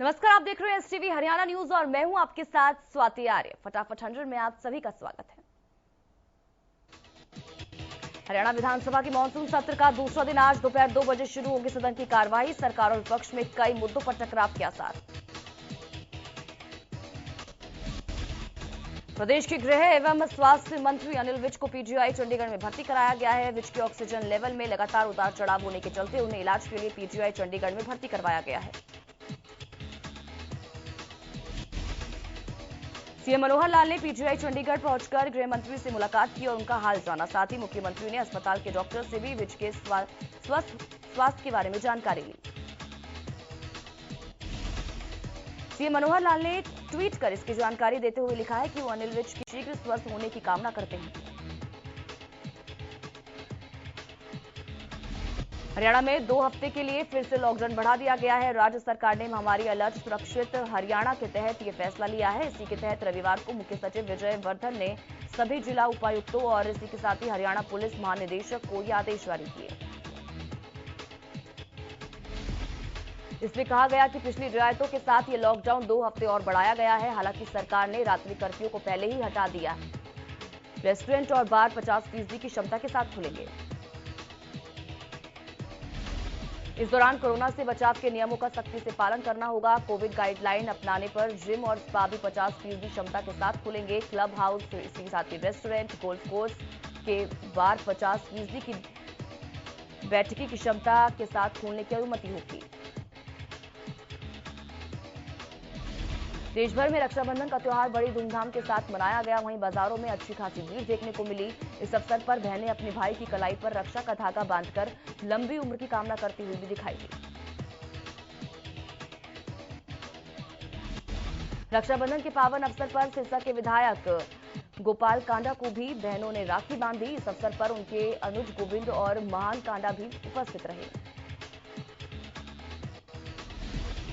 नमस्कार, आप देख रहे हैं एसटीवी हरियाणा न्यूज और मैं हूं आपके साथ स्वाति आर्य। फटाफट 100 में आप सभी का स्वागत है। हरियाणा विधानसभा की मानसून सत्र का दूसरा दिन आज दोपहर 2 बजे शुरू होगी सदन की कार्यवाही। सरकार और विपक्ष में कई मुद्दों पर टकराव के आसार। प्रदेश के गृह एवं स्वास्थ्य मंत्री अनिल विज को पीजीआई चंडीगढ़ में भर्ती कराया गया है। विज के ऑक्सीजन लेवल में लगातार उतार चढ़ाव होने के चलते उन्हें इलाज के लिए पीजीआई चंडीगढ़ में भर्ती करवाया गया है। सीएम मनोहर लाल ने पीजीआई चंडीगढ़ पहुंचकर गृह मंत्री से मुलाकात की और उनका हाल जाना। साथ ही मुख्यमंत्री ने अस्पताल के डॉक्टर से भी विज के स्वास्थ्य के बारे में जानकारी ली। सीएम मनोहर लाल ने ट्वीट कर इसकी जानकारी देते हुए लिखा है कि वो अनिल विज की शीघ्र स्वस्थ होने की कामना करते हैं। हरियाणा में 2 हफ्ते के लिए फिर से लॉकडाउन बढ़ा दिया गया है। राज्य सरकार ने महामारी अलर्ट सुरक्षित हरियाणा के तहत ये फैसला लिया है। इसी के तहत रविवार को मुख्य सचिव विजय वर्धन ने सभी जिला उपायुक्तों और इसी के साथ ही हरियाणा पुलिस महानिदेशक को ये आदेश जारी किए। इसमें कहा गया कि पिछली रियायतों के साथ ये लॉकडाउन 2 हफ्ते और बढ़ाया गया है। हालांकि सरकार ने रात्रि कर्फ्यू को पहले ही हटा दिया। रेस्टोरेंट और बार 50% की क्षमता के साथ खुलेंगे। इस दौरान कोरोना से बचाव के नियमों का सख्ती से पालन करना होगा। कोविड गाइडलाइन अपनाने पर जिम और स्पा भी 50% क्षमता के साथ खुलेंगे। क्लब हाउस, इसी के साथ ही रेस्टोरेंट, गोल्फ कोर्स के बार 50% की बैठकी की क्षमता के साथ खोलने की अनुमति होगी। देश भर में रक्षाबंधन का त्योहार बड़ी धूमधाम के साथ मनाया गया। वहीं बाजारों में अच्छी खासी भीड़ देखने को मिली। इस अवसर पर बहनें अपने भाई की कलाई पर रक्षा का धागा बांधकर लंबी उम्र की कामना करती हुई भी दिखाई दी। रक्षाबंधन के पावन अवसर पर सिरसा के विधायक गोपाल कांडा को भी बहनों ने राखी बांधी। इस अवसर पर उनके अनुज गोविंद और महान कांडा भी उपस्थित रहे।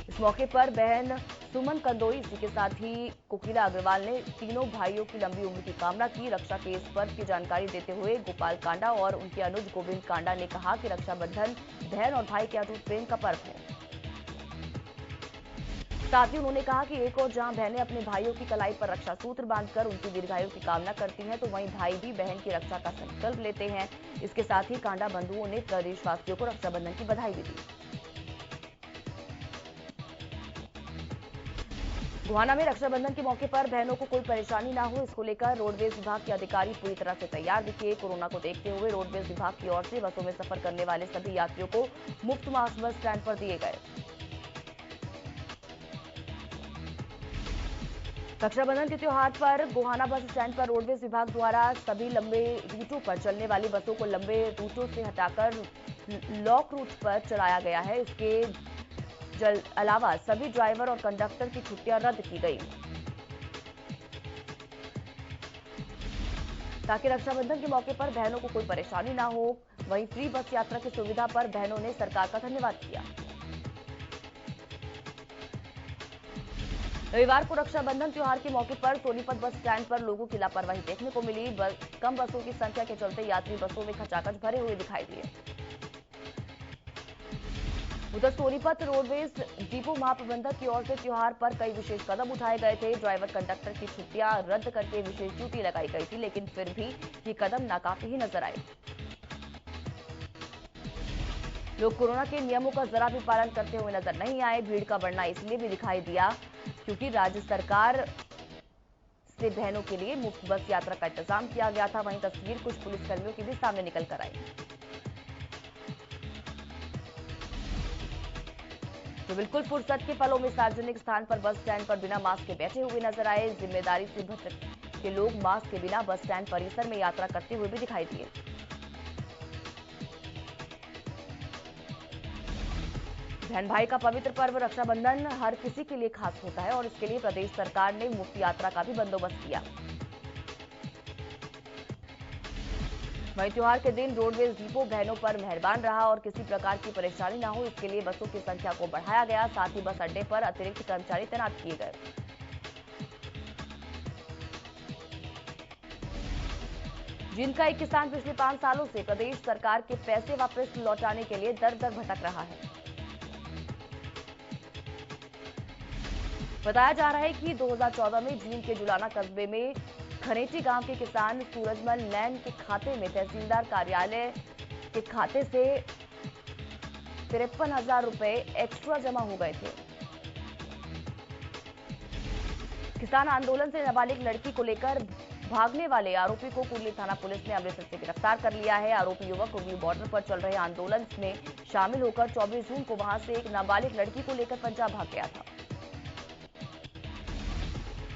इस मौके पर बहन सुमन कंदोई, इसी के साथ ही कोकिला अग्रवाल ने तीनों भाइयों की लंबी उम्र की कामना की। रक्षा के इस पर्व की जानकारी देते हुए गोपाल कांडा और उनके अनुज गोविंद कांडा ने कहा कि रक्षाबंधन बहन और भाई के अटूट प्रेम का पर्व है। साथ ही उन्होंने कहा कि एक और जहां बहनें अपने भाइयों की कलाई पर रक्षा सूत्र बांधकर उनकी दीर्घायु की कामना करती हैं, तो वहीं भाई भी बहन की रक्षा का संकल्प लेते हैं। इसके साथ ही कांडा बंधुओं ने प्रदेशवासियों को रक्षाबंधन की बधाई भी दी। गोहाना में रक्षाबंधन के मौके पर बहनों को कोई परेशानी ना हो, इसको लेकर रोडवेज विभाग के अधिकारी पूरी तरह से तैयार दिखे। कोरोना को देखते हुए रोडवेज विभाग की ओर से बसों में सफर करने वाले सभी यात्रियों को मुफ्त मास्क बस स्टैंड पर दिए गए। रक्षाबंधन के त्योहार पर गोहाना बस स्टैंड पर रोडवेज विभाग द्वारा सभी लंबे रूटों पर चलने वाली बसों को लंबे रूटों से हटाकर लॉक रूट पर चलाया गया है। इसके अलावा सभी ड्राइवर और कंडक्टर की छुट्टियां रद्द की गई ताकि रक्षाबंधन के मौके पर बहनों को कोई परेशानी ना हो। वहीं फ्री बस यात्रा की सुविधा पर बहनों ने सरकार का धन्यवाद किया। रविवार को रक्षाबंधन त्योहार के मौके पर सोनीपत बस स्टैंड पर लोगों की लापरवाही देखने को मिली। कम बसों की संख्या के चलते यात्री बसों में खचाखच भरे हुए दिखाई दिए। उधर सोनीपत रोडवेज डिपो महाप्रबंधक की ओर से त्योहार पर कई विशेष कदम उठाए गए थे। ड्राइवर कंडक्टर की छुट्टियां रद्द करके विशेष ड्यूटी लगाई गई थी, लेकिन फिर भी ये कदम नाकाफी ही नजर आए। लोग कोरोना के नियमों का जरा भी पालन करते हुए नजर नहीं आए। भीड़ का बढ़ना इसलिए भी दिखाई दिया क्योंकि राज्य सरकार से बहनों के लिए मुफ्त बस यात्रा का इंतजाम किया गया था। वहीं तस्वीर कुछ पुलिसकर्मियों की भी सामने निकल कर आई, जो बिल्कुल फुर्सत के पलों में सार्वजनिक स्थान पर बस स्टैंड पर बिना मास्क के बैठे हुए नजर आए। जिम्मेदारी से भटके लोग मास्क के बिना बस स्टैंड परिसर में यात्रा करते हुए भी दिखाई दिए। बहन भाई का पवित्र पर्व रक्षाबंधन हर किसी के लिए खास होता है और इसके लिए प्रदेश सरकार ने मुफ्त यात्रा का भी बंदोबस्त किया। वहीं त्योहार के दिन रोडवेज डिपो बहनों पर मेहरबान रहा और किसी प्रकार की परेशानी न हो, इसके लिए बसों की संख्या को बढ़ाया गया। साथ ही बस अड्डे पर अतिरिक्त कर्मचारी तैनात किए गए। जिनका एक किसान पिछले 5 सालों से प्रदेश सरकार के पैसे वापस लौटाने के लिए दर दर भटक रहा है। बताया जा रहा है कि 2014 में जींद के जुलाना कस्बे में खनेटी गांव के किसान सूरजमल नैन के खाते में तहसीलदार कार्यालय के खाते से 53,000 रुपए एक्स्ट्रा जमा हो गए थे। किसान आंदोलन से नाबालिग लड़की को लेकर भागने वाले आरोपी को कुर्ली थाना पुलिस ने अमृतसर से गिरफ्तार कर लिया है। आरोपी युवक कुर्ली बॉर्डर पर चल रहे आंदोलन में शामिल होकर 24 जून को वहां से एक नाबालिग लड़की को लेकर पंजाब भाग गया था।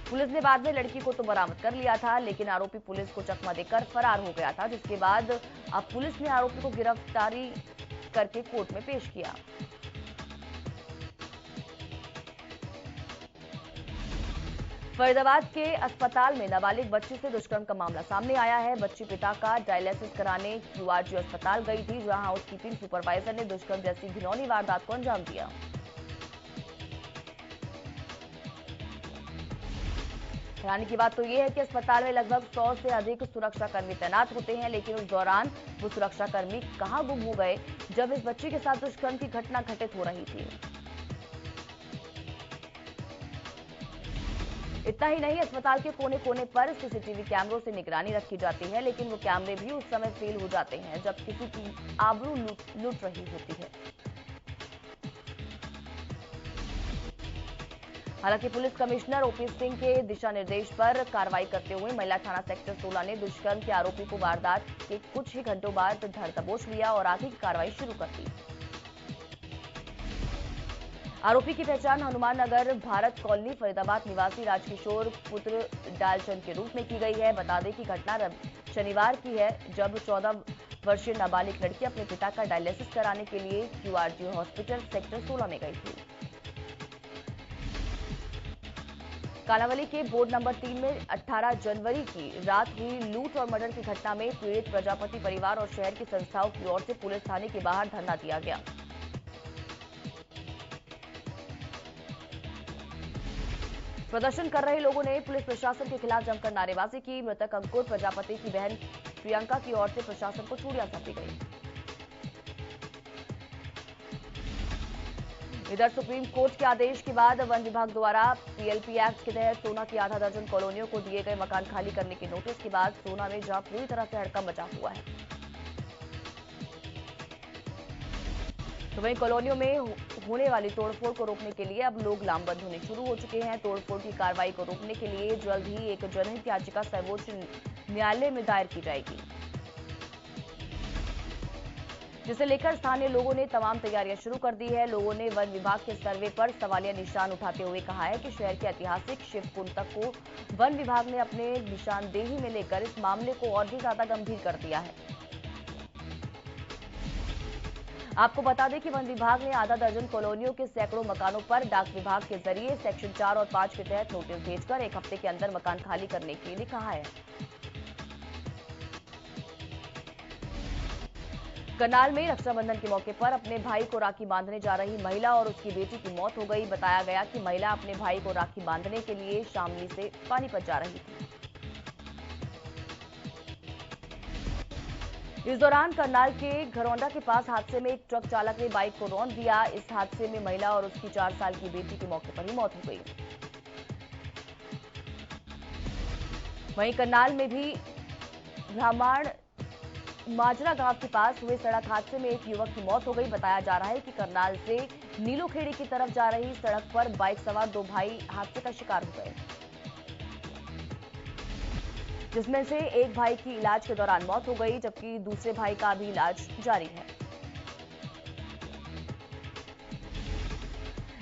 पुलिस ने बाद में लड़की को तो बरामद कर लिया था, लेकिन आरोपी पुलिस को चकमा देकर फरार हो गया था, जिसके बाद अब पुलिस ने आरोपी को गिरफ्तारी करके कोर्ट में पेश किया। फरीदाबाद के अस्पताल में नाबालिग बच्ची से दुष्कर्म का मामला सामने आया है। बच्ची पिता का डायलिसिस कराने क्यूआरजी अस्पताल गई थी, जहां हाउसकीपिंग सुपरवाइजर ने दुष्कर्म जैसी घिनौनी वारदात को अंजाम दिया। हैरानी की बात तो यह है कि अस्पताल में लगभग 100 से अधिक सुरक्षाकर्मी तैनात होते हैं, लेकिन उस दौरान वो सुरक्षाकर्मी कहां गुम हो गए जब इस बच्ची के साथ दुष्कर्म की घटना घटित हो रही थी। इतना ही नहीं, अस्पताल के कोने कोने पर सीसीटीवी कैमरों से निगरानी रखी जाती है, लेकिन वो कैमरे भी उस समय फेल हो जाते हैं जब किसी की आबरू लूट रही होती है। हालांकि पुलिस कमिश्नर ओपी सिंह के दिशा निर्देश पर कार्रवाई करते हुए महिला थाना सेक्टर 16 ने दुष्कर्म के आरोपी को वारदात के कुछ ही घंटों बाद धर दबोच लिया और आगे की कार्रवाई शुरू कर दी। आरोपी की पहचान हनुमान नगर भारत कॉलोनी फरीदाबाद निवासी राजकिशोर पुत्र डालचंद के रूप में की गई है। बता दें कि घटना शनिवार की है, जब 14 वर्षीय नाबालिग लड़की अपने पिता का डायलिसिस कराने के लिए क्यूआरजी हॉस्पिटल सेक्टर 16 में गई थी। कालावली के बोर्ड नंबर 3 में 18 जनवरी की रात हुई लूट और मर्डर की घटना में पीड़ित प्रजापति परिवार और शहर की संस्थाओं की ओर से पुलिस थाने के बाहर धरना दिया गया। प्रदर्शन कर रहे लोगों ने पुलिस प्रशासन के खिलाफ जमकर नारेबाजी की। मृतक अंकुर प्रजापति की बहन प्रियंका की ओर से प्रशासन को चूड़ियां सौंपी गई। इधर सुप्रीम कोर्ट के आदेश के बाद वन विभाग द्वारा पीएलपी एक्ट के तहत सोना की आधा दर्जन कॉलोनियों को दिए गए मकान खाली करने के नोटिस के बाद सोना में जहां पूरी तरह से हड़कंप मचा हुआ है, तो वहीं कॉलोनियों में होने वाली तोड़फोड़ को रोकने के लिए अब लोग लामबंद होने शुरू हो चुके हैं। तोड़फोड़ की कार्रवाई को रोकने के लिए जल्द ही एक जनहित याचिका सर्वोच्च न्यायालय में दायर की जाएगी, जिसे लेकर स्थानीय लोगों ने तमाम तैयारियां शुरू कर दी है। लोगों ने वन विभाग के सर्वे पर सवालिया निशान उठाते हुए कहा है कि शहर के ऐतिहासिक शिवकुंड तक को वन विभाग ने अपने निशानदेही में लेकर इस मामले को और भी ज्यादा गंभीर कर दिया है। आपको बता दें कि वन विभाग ने आधा दर्जन कॉलोनियों के सैकड़ों मकानों पर डाक विभाग के जरिए सेक्शन 4 और 5 के तहत नोटिस भेजकर 1 हफ्ते के अंदर मकान खाली करने के लिए कहा है। करनाल में रक्षाबंधन के मौके पर अपने भाई को राखी बांधने जा रही महिला और उसकी बेटी की मौत हो गई। बताया गया कि महिला अपने भाई को राखी बांधने के लिए शामली से पानीपत जा रही थी। इस दौरान करनाल के घरौंडा के पास हादसे में एक ट्रक चालक ने बाइक को रौंद दिया। इस हादसे में महिला और उसकी 4 साल की बेटी की मौके पर ही मौत हो गई। वहीं करनाल में भी ब्राह्मण माजरा गांव के पास हुए सड़क हादसे में एक युवक की मौत हो गई। बताया जा रहा है कि करनाल से नीलोखेड़ी की तरफ जा रही सड़क पर बाइक सवार 2 भाई हादसे का शिकार हो गए, जिसमें से एक भाई की इलाज के दौरान मौत हो गई, जबकि दूसरे भाई का भी इलाज जारी है।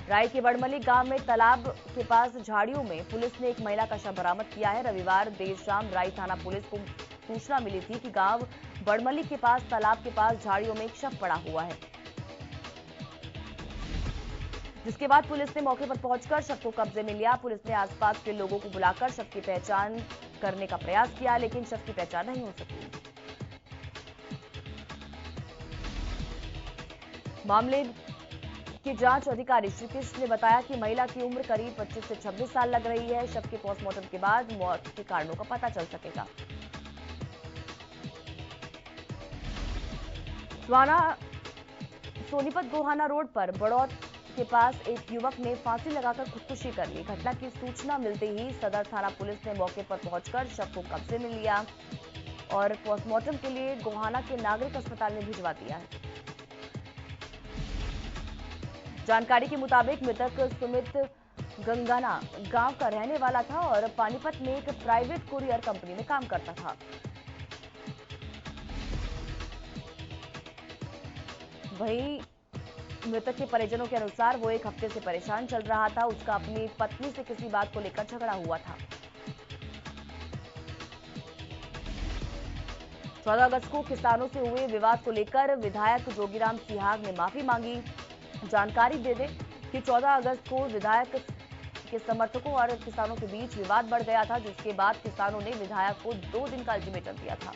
राय के बड़मली गांव में तालाब के पास झाड़ियों में पुलिस ने एक महिला का शव बरामद किया है। रविवार देर शाम राय थाना पुलिस को सूचना मिली थी कि गांव बड़मली के पास तालाब के पास झाड़ियों में एक शव पड़ा हुआ है, जिसके बाद पुलिस ने मौके पर पहुंचकर शव को कब्जे में लिया। पुलिस ने आसपास के लोगों को बुलाकर शव की पहचान करने का प्रयास किया, लेकिन शव की पहचान नहीं हो सकी। मामले के जांच अधिकारी श्री कृष्ण ने बताया कि महिला की उम्र करीब 25 से 26 साल लग रही है। शव के पोस्टमार्टम के बाद मौत के कारणों का पता चल सकेगा। स्वाना सोनीपत गोहाना रोड पर बड़ौत के पास एक युवक ने फांसी लगाकर खुदकुशी कर ली। घटना की सूचना मिलते ही सदर थाना पुलिस ने मौके पर पहुंचकर शव को कब्जे में लिया और पोस्टमार्टम के लिए गोहाना के नागरिक अस्पताल में भिजवा दिया है। जानकारी के मुताबिक मृतक सुमित गंगाना गांव का रहने वाला था और पानीपत में एक प्राइवेट कुरियर कंपनी में काम करता था। वहीं मृतक के परिजनों के अनुसार वो एक हफ्ते से परेशान चल रहा था। उसका अपनी पत्नी से किसी बात को लेकर झगड़ा हुआ था। 14 अगस्त को किसानों से हुए विवाद को लेकर विधायक जोगीराम सिहाग ने माफी मांगी। जानकारी दे दें कि 14 अगस्त को विधायक के समर्थकों और किसानों के बीच विवाद बढ़ गया था, जिसके बाद किसानों ने विधायक को 2 दिन का अल्टीमेटम दिया था।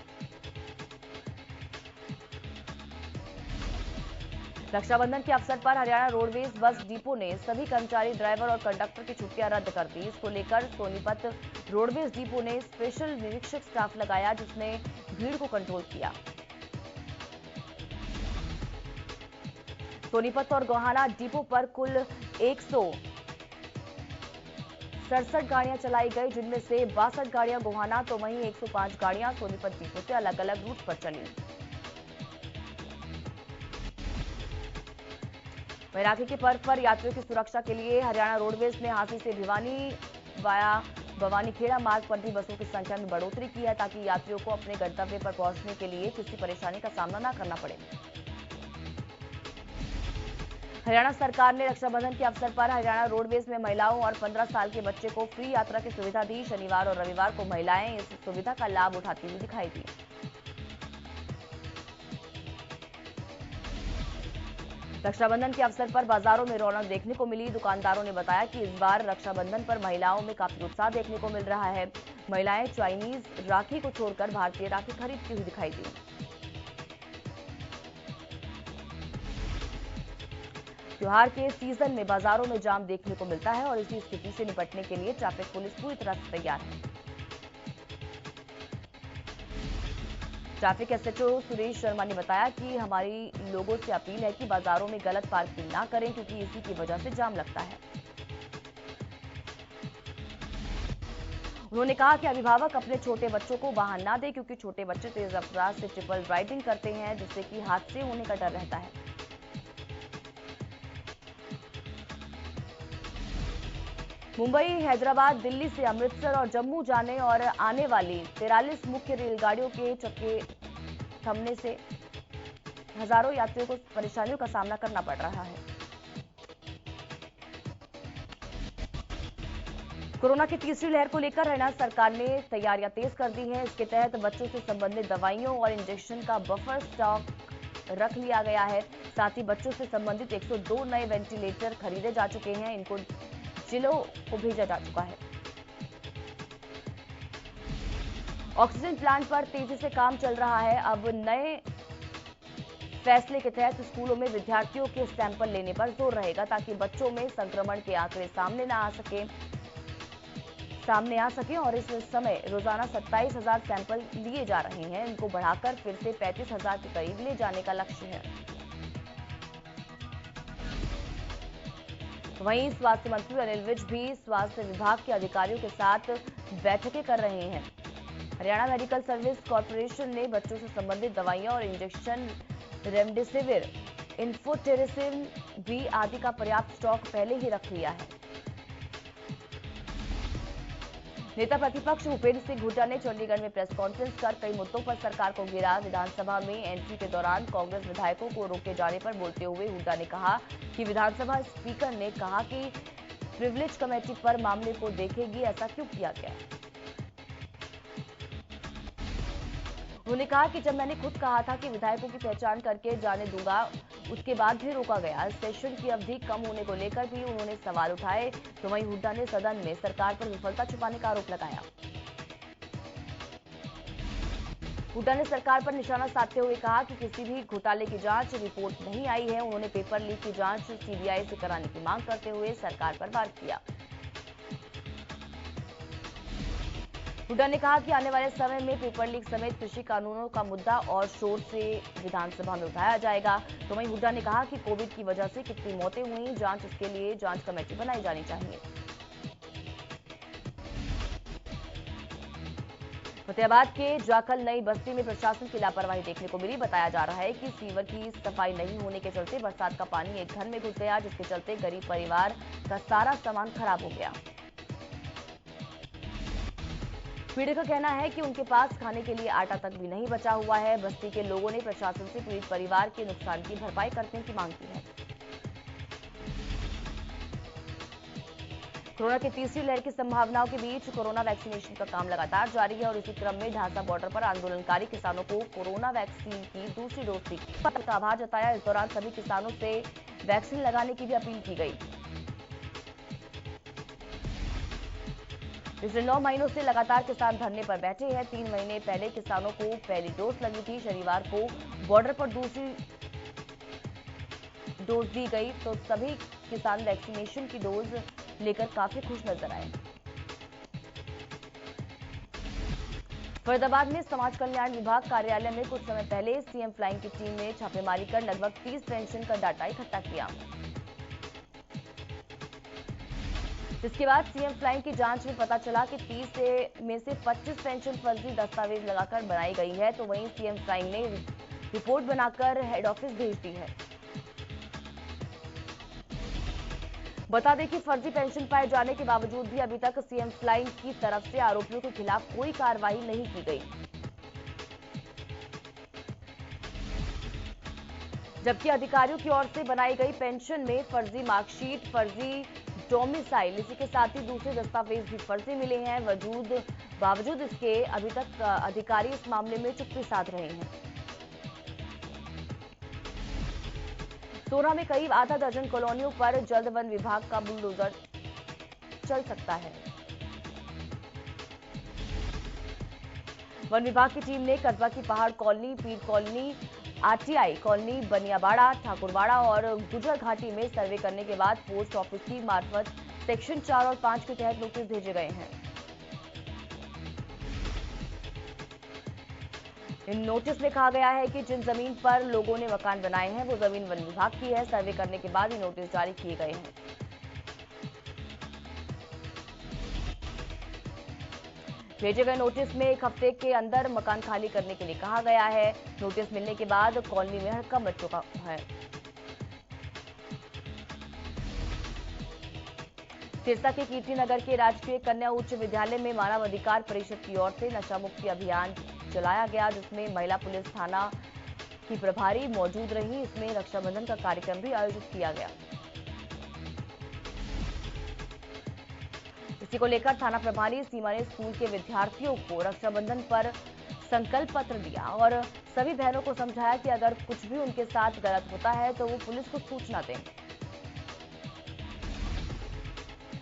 रक्षाबंधन के अवसर पर हरियाणा रोडवेज बस डिपो ने सभी कर्मचारी, ड्राइवर और कंडक्टर की छुट्टियां रद्द कर दी। इसको लेकर सोनीपत रोडवेज डिपो ने स्पेशल निरीक्षक स्टाफ लगाया, जिसने भीड़ को कंट्रोल किया। सोनीपत और गोहाना डिपो पर कुल 167 गाड़ियां चलाई गई, जिनमें से 62 गाड़ियां गोहाना तो वहीं 105 गाड़ियां सोनीपत डिपो से अलग अलग रूट पर चली। राखी के पर्व पर यात्रियों की सुरक्षा के लिए हरियाणा रोडवेज ने हांसी से भिवानी वाया भवानीखेड़ा मार्ग पर भी बसों की संख्या में बढ़ोतरी की है, ताकि यात्रियों को अपने गंतव्य पर पहुंचने के लिए किसी परेशानी का सामना न करना पड़े। हरियाणा सरकार ने रक्षाबंधन के अवसर पर हरियाणा रोडवेज में महिलाओं और 15 साल के बच्चे को फ्री यात्रा की सुविधा दी। शनिवार और रविवार को महिलाएं इस सुविधा का लाभ उठाती हुई दिखाई दी। रक्षाबंधन के अवसर पर बाजारों में रौनक देखने को मिली। दुकानदारों ने बताया कि इस बार रक्षाबंधन पर महिलाओं में काफी उत्साह देखने को मिल रहा है। महिलाएं चाइनीज राखी को छोड़कर भारतीय राखी खरीदती हुई दिखाई दी। त्योहार के सीजन में बाजारों में जाम देखने को मिलता है और इसी स्थिति से निपटने के लिए ट्रैफिक पुलिस पूरी तरह से तैयार है। ट्रैफिक एसएचओ सुरेश शर्मा ने बताया कि हमारी लोगों से अपील है कि बाजारों में गलत पार्किंग ना करें, क्योंकि इसी की वजह से जाम लगता है। उन्होंने कहा कि अभिभावक अपने छोटे बच्चों को वाहन ना दें, क्योंकि छोटे बच्चे तेज रफ्तार से ट्रिपल राइडिंग करते हैं, जिससे कि हादसे होने का डर रहता है। मुंबई, हैदराबाद, दिल्ली से अमृतसर और जम्मू जाने और आने वाली 43 मुख्य रेलगाड़ियों के चक्के थमने से हजारों यात्रियों को परेशानियों का सामना करना पड़ रहा है। कोरोना की तीसरी लहर को लेकर हरियाणा सरकार ने तैयारियां तेज कर दी हैं। इसके तहत बच्चों से संबंधित दवाइयों और इंजेक्शन का बफर स्टॉक रख लिया गया है। साथ ही बच्चों से संबंधित 102 नए वेंटिलेटर खरीदे जा चुके हैं। इनको जिलों को भेजा जा चुका है। ऑक्सीजन प्लांट पर तेजी से काम चल रहा है। अब नए फैसले के तहत स्कूलों में विद्यार्थियों के सैंपल लेने पर जोर रहेगा, ताकि बच्चों में संक्रमण के आंकड़े सामने आ सके और इस समय रोजाना 27,000 सैंपल लिए जा रहे हैं। इनको बढ़ाकर फिर से 35,000 के करीब ले जाने का लक्ष्य है। वहीं स्वास्थ्य मंत्री अनिल विज भी स्वास्थ्य विभाग के अधिकारियों के साथ बैठकें कर रहे हैं। हरियाणा मेडिकल सर्विस कॉर्पोरेशन ने बच्चों से संबंधित दवाइयां और इंजेक्शन, रेमडेसिविर, इन्फोटेरिसिन भी आदि का पर्याप्त स्टॉक पहले ही रख लिया है। नेता प्रतिपक्ष भूपेंद्र सिंह हुड्डा ने चंडीगढ़ में प्रेस कॉन्फ्रेंस कर कई मुद्दों पर सरकार को घेरा। विधानसभा में एंट्री के दौरान कांग्रेस विधायकों को रोके जाने पर बोलते हुए हुड्डा ने कहा कि विधानसभा स्पीकर ने कहा कि प्रिविलेज कमेटी पर मामले को देखेगी, ऐसा क्यों किया गया। उन्होंने कहा कि जब मैंने खुद कहा था कि विधायकों की पहचान करके जाने दूंगा, उसके बाद भी रोका गया। सेशन की अवधि कम होने को लेकर भी उन्होंने सवाल उठाए। तो वहीं हुड्डा ने सदन में सरकार पर विफलता छुपाने का आरोप लगाया। हुड्डा ने सरकार पर निशाना साधते हुए कहा कि किसी भी घोटाले की जांच रिपोर्ट नहीं आई है। उन्होंने पेपर लीक की जांच सीबीआई से कराने की मांग करते हुए सरकार पर वार किया। हुड्डा ने कहा कि आने वाले समय में पेपर लीक समेत कृषि कानूनों का मुद्दा और शोर से विधानसभा में उठाया जाएगा। तो वहीं हुड्डा ने कहा कि कोविड की वजह से कितनी मौतें हुई, जांच इसके लिए जांच कमेटी बनाई जानी चाहिए। फतेहाबाद के जाखल नई बस्ती में प्रशासन की लापरवाही देखने को मिली। बताया जा रहा है कि सीवर की सफाई नहीं होने के चलते बरसात का पानी एक घर में घुस गया, जिसके चलते गरीब परिवार का सारा सामान खराब हो गया। पीड़ित का कहना है कि उनके पास खाने के लिए आटा तक भी नहीं बचा हुआ है। बस्ती के लोगों ने प्रशासन से पीड़ित परिवार के नुकसान की भरपाई करने की मांग की है। कोरोना की तीसरी लहर की संभावनाओं के बीच कोरोना वैक्सीनेशन का काम लगातार जारी है और इसी क्रम में ढांसा बॉर्डर पर आंदोलनकारी किसानों को कोरोना वैक्सीन की दूसरी डोज दी का आभार जताया। इस दौरान सभी किसानों से वैक्सीन लगाने की भी अपील की गई। पिछले 9 महीनों से लगातार किसान धरने पर बैठे हैं। 3 महीने पहले किसानों को पहली डोज लगी थी। शनिवार को बॉर्डर पर दूसरी डोज दी गई तो सभी किसान वैक्सीनेशन की डोज लेकर काफी खुश नजर आए। फरीदाबाद में समाज कल्याण विभाग कार्यालय में कुछ समय पहले सीएम फ्लाइंग की टीम ने छापेमारी कर लगभग 30 पेंशन का डाटा इकट्ठा किया। इसके बाद सीएम फ्लाइंग की जांच में पता चला कि 30 में से 25 पेंशन फर्जी दस्तावेज लगाकर बनाई गई है। तो वहीं सीएम फ्लाइंग ने रिपोर्ट बनाकर हेड ऑफिस भेज दी है। बता दें कि फर्जी पेंशन पाए जाने के बावजूद भी अभी तक सीएम फ्लाइंग की तरफ से आरोपियों के खिलाफ कोई कार्रवाई नहीं की गई, जबकि अधिकारियों की ओर से बनाई गई पेंशन में फर्जी मार्कशीट, फर्जी डोमिसाइल, इसी के साथ ही दूसरे दस्तावेज भी फर्जी मिले हैं। बावजूद इसके अभी तक अधिकारी इस मामले में चुप्पी साध रहे हैं। सोना में करीब आधा दर्जन कॉलोनियों पर जल्द वन विभाग का बुलडोजर चल सकता है। वन विभाग की टीम ने कस्बा की पहाड़ कॉलोनी, पीर कॉलोनी, आरटीआई कॉलोनी, बनियाबाड़ा, ठाकुरवाड़ा और गुजर घाटी में सर्वे करने के बाद पोस्ट ऑफिस की मार्फत सेक्शन 4 और 5 के तहत नोटिस भेजे गए हैं। इन नोटिस में कहा गया है कि जिन जमीन पर लोगों ने मकान बनाए हैं वो जमीन वन विभाग की है। सर्वे करने के बाद ये नोटिस जारी किए गए हैं। भेजे गए नोटिस में 1 हफ्ते के अंदर मकान खाली करने के लिए कहा गया है। नोटिस मिलने के बाद कॉलोनी में हड़कंप मच चुका है। सिरसा के कीर्तिनगर के राजकीय कन्या उच्च विद्यालय में मानव अधिकार परिषद की ओर से नशा मुक्ति अभियान चलाया गया, जिसमें महिला पुलिस थाना की प्रभारी मौजूद रही। इसमें रक्षाबंधन का कार्यक्रम भी आयोजित किया गया। इसी को लेकर थाना प्रभारी सीमा ने स्कूल के विद्यार्थियों को रक्षाबंधन पर संकल्प पत्र दिया और सभी बहनों को समझाया कि अगर कुछ भी उनके साथ गलत होता है तो वो पुलिस को सूचना दें।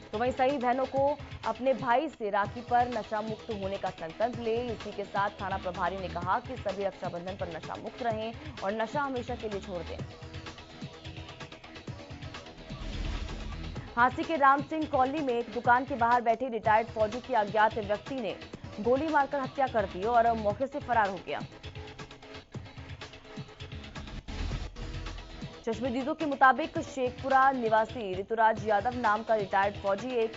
तो वहीं सही बहनों को अपने भाई से राखी पर नशा मुक्त होने का संकल्प ले। इसी के साथ थाना प्रभारी ने कहा कि सभी रक्षाबंधन पर नशा मुक्त रहें और नशा हमेशा के लिए छोड़ दें। हांसी के राम सिंह कॉलोनी में एक दुकान के बाहर बैठे रिटायर्ड फौजी की अज्ञात व्यक्ति ने गोली मारकर हत्या कर दी और मौके से फरार हो गया। चश्मदीदों के मुताबिक शेखपुरा निवासी ऋतुराज यादव नाम का रिटायर्ड फौजी एक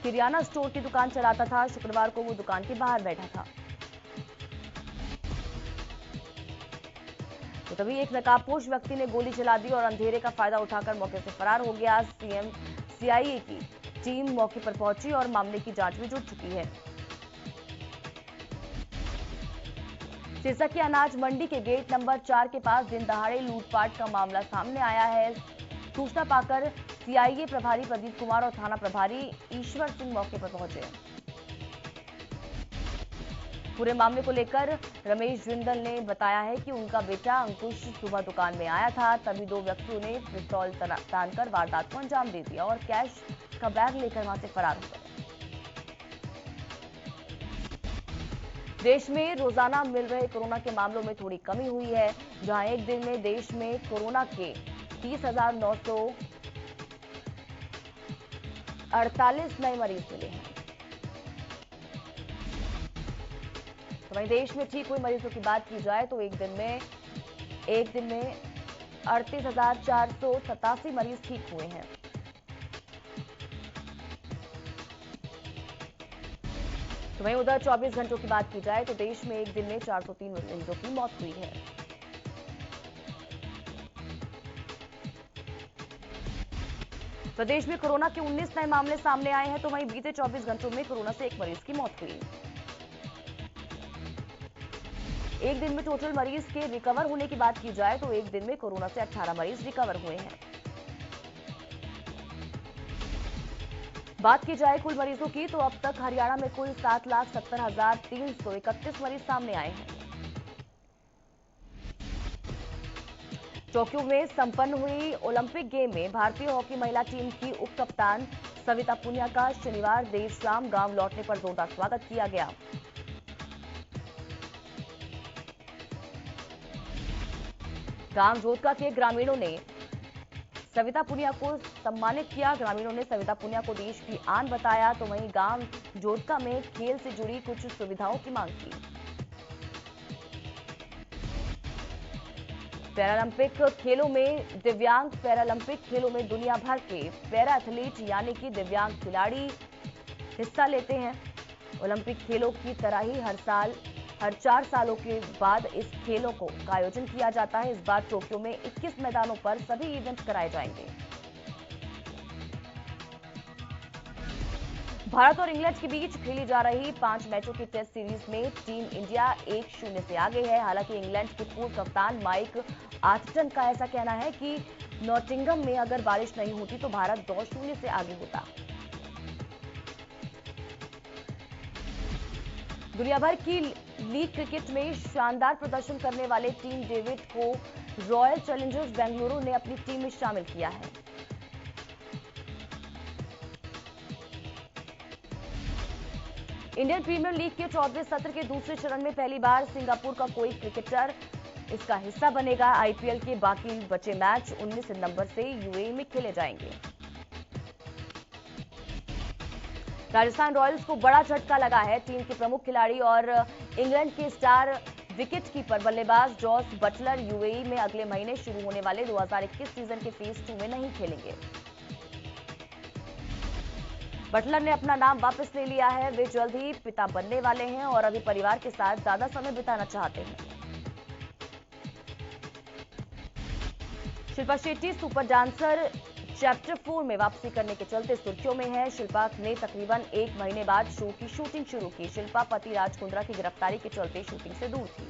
किराना स्टोर की दुकान चलाता था। शुक्रवार को वो दुकान के बाहर बैठा था, तो तभी एक नकाबपोश व्यक्ति ने गोली चला दी और अंधेरे का फायदा उठाकर मौके से फरार हो गया। सीआईए की टीम मौके पर पहुंची और मामले की जांच में जुट चुकी है। सिरसा की अनाज मंडी के गेट नंबर 4 के पास दिन दहाड़े लूटपाट का मामला सामने आया है। सूचना पाकर सीआईए प्रभारी प्रदीप कुमार और थाना प्रभारी ईश्वर सिंह मौके पर पहुंचे। पूरे मामले को लेकर रमेश जिंदल ने बताया है कि उनका बेटा अंकुश सुबह दुकान में आया था, तभी 2 व्यक्तियों ने पिस्तौल तानकर वारदात को अंजाम दे दिया और कैश का बैग लेकर वहां से फरार हो गए। देश में रोजाना मिल रहे कोरोना के मामलों में थोड़ी कमी हुई है, जहां एक दिन में देश में कोरोना के 30,948 नए मरीज मिले हैं। वहीं देश में ठीक हुए मरीजों की बात की जाए तो एक दिन में 38,487 मरीज ठीक हुए हैं। तो वहीं उधर 24 घंटों की बात की जाए तो देश में एक दिन में 403 मरीजों की मौत हुई है। प्रदेश में कोरोना के 19 नए मामले सामने आए हैं, तो वहीं बीते 24 घंटों में कोरोना से एक मरीज की मौत हुई। एक दिन में टोटल मरीज के रिकवर होने की बात की जाए तो एक दिन में कोरोना से 18 मरीज रिकवर हुए हैं। बात की जाए कुल मरीजों की तो अब तक हरियाणा में कुल 7,70,331 मरीज सामने आए हैं। टोक्यो में संपन्न हुई ओलंपिक गेम में भारतीय हॉकी महिला टीम की उप कप्तान सविता पुनिया का शनिवार देर शाम गांव लौटने पर जोरदार स्वागत किया गया। गांव जोधका के ग्रामीणों ने सविता पुनिया को सम्मानित किया। ग्रामीणों ने सविता पुनिया को देश की आन बताया, तो वहीं गांव जोधका में खेल से जुड़ी कुछ सुविधाओं की मांग की। पैरालंपिक खेलों में दुनिया भर के पैरा एथलीट यानी कि दिव्यांग खिलाड़ी हिस्सा लेते हैं। ओलंपिक खेलों की तरह ही हर 4 सालों के बाद इस खेलों का आयोजन किया जाता है। इस बार टोक्यो में 21 मैदानों पर सभी इवेंट कराए जाएंगे। भारत और इंग्लैंड के बीच खेली जा रही 5 मैचों की टेस्ट सीरीज में टीम इंडिया 1-0 से आगे है। हालांकि इंग्लैंड के पूर्व कप्तान माइक आर्थटन का ऐसा कहना है कि नॉटिंघम में अगर बारिश नहीं होती तो भारत 2-0 से आगे होता। दुनिया भर की लीग क्रिकेट में शानदार प्रदर्शन करने वाले टीम डेविड को रॉयल चैलेंजर्स बेंगलुरु ने अपनी टीम में शामिल किया है। इंडियन प्रीमियर लीग के 14वें सत्र के दूसरे चरण में पहली बार सिंगापुर का कोई क्रिकेटर इसका हिस्सा बनेगा। आईपीएल के बाकी बचे मैच 19 नवंबर से यूएई में खेले जाएंगे। राजस्थान रॉयल्स को बड़ा झटका लगा है। टीम के प्रमुख खिलाड़ी और इंग्लैंड के स्टार विकेट कीपर बल्लेबाज जॉस बटलर यूएई में अगले महीने शुरू होने वाले 2021 सीजन के फेज 2 में नहीं खेलेंगे। बटलर ने अपना नाम वापस ले लिया है। वे जल्द ही पिता बनने वाले हैं और अभी परिवार के साथ ज्यादा समय बिताना चाहते हैं। Shilpa Shetty super dancer chapter 4 में वापसी करने के चलते सुर्खियों में है। शिल्पा ने तकरीबन 1 महीने बाद शो की शूटिंग शुरू की। शिल्पा पति राज कुंद्रा की गिरफ्तारी के चलते शूटिंग से दूर थी।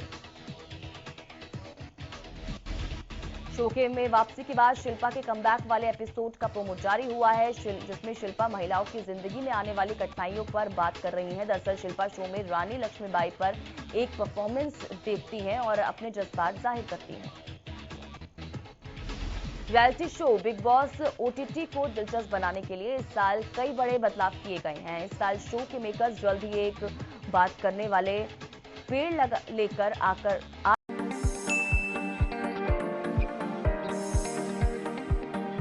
शो के में वापसी के बाद शिल्पा के कमबैक वाले एपिसोड का प्रोमो जारी हुआ है, जिसमें शिल्पा महिलाओं की जिंदगी में आने वाली कठिनाइयों पर बात कर रही हैं। दरअसल शिल्पा शो में रानी लक्ष्मीबाई पर एक परफॉर्मेंस देखती हैं और अपने जज्बात जाहिर करती हैं। Reality show big boss OTT को दिलचस्प बनाने के लिए इस साल कई बड़े बदलाव किए गए हैं। इस साल शो के मेकर्स जल्द ही एक बात करने वाले पेड़ लेकर